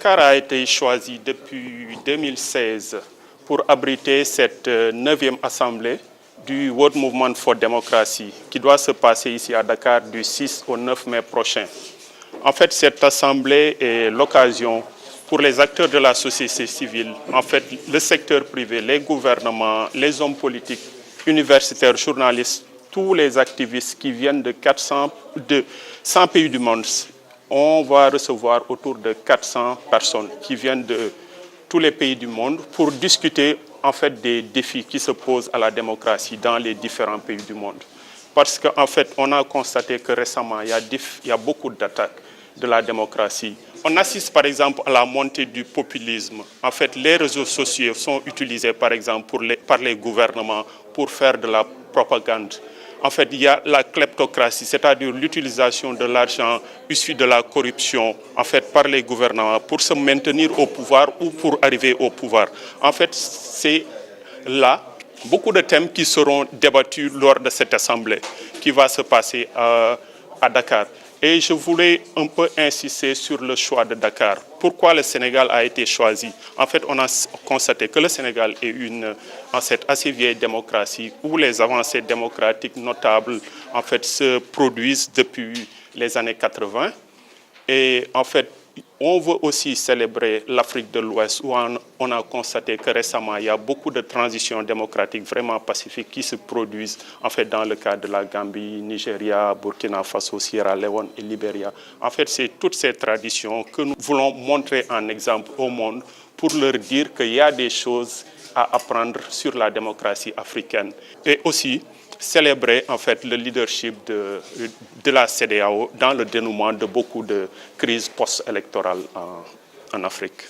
Dakar a été choisi depuis 2016 pour abriter cette 9e assemblée du World Movement for Democracy qui doit se passer ici à Dakar du 6 au 9 mai prochain. En fait, cette assemblée est l'occasion pour les acteurs de la société civile, en fait, le secteur privé, les gouvernements, les hommes politiques, universitaires, journalistes, tous les activistes qui viennent de 100 pays du monde. On va recevoir autour de 400 personnes qui viennent de tous les pays du monde pour discuter en fait des défis qui se posent à la démocratie dans les différents pays du monde. Parce qu'en fait, on a constaté que récemment, il y a beaucoup d'attaques de la démocratie. On assiste par exemple à la montée du populisme. En fait, les réseaux sociaux sont utilisés par exemple par les gouvernements pour faire de la propagande. En fait, il y a la kleptocratie, c'est-à-dire l'utilisation de l'argent issu de la corruption en fait, par les gouvernements pour se maintenir au pouvoir ou pour arriver au pouvoir. En fait, c'est là beaucoup de thèmes qui seront débattus lors de cette assemblée qui va se passer à Dakar. Et je voulais un peu insister sur le choix de Dakar. Pourquoi le Sénégal a été choisi? En fait, on a constaté que le Sénégal est une assez vieille démocratie où les avancées démocratiques notables en fait, se produisent depuis les années 80. Et en fait, on veut aussi célébrer l'Afrique de l'Ouest où on a constaté que récemment, il y a beaucoup de transitions démocratiques vraiment pacifiques qui se produisent en fait, dans le cadre de la Gambie, Nigeria, Burkina Faso, Sierra Leone et Libéria. En fait, c'est toutes ces traditions que nous voulons montrer en exemple au monde pour leur dire qu'il y a des choses à apprendre sur la démocratie africaine. Et aussi, célébrer en fait le leadership de la CEDEAO dans le dénouement de beaucoup de crises post-électorales en Afrique.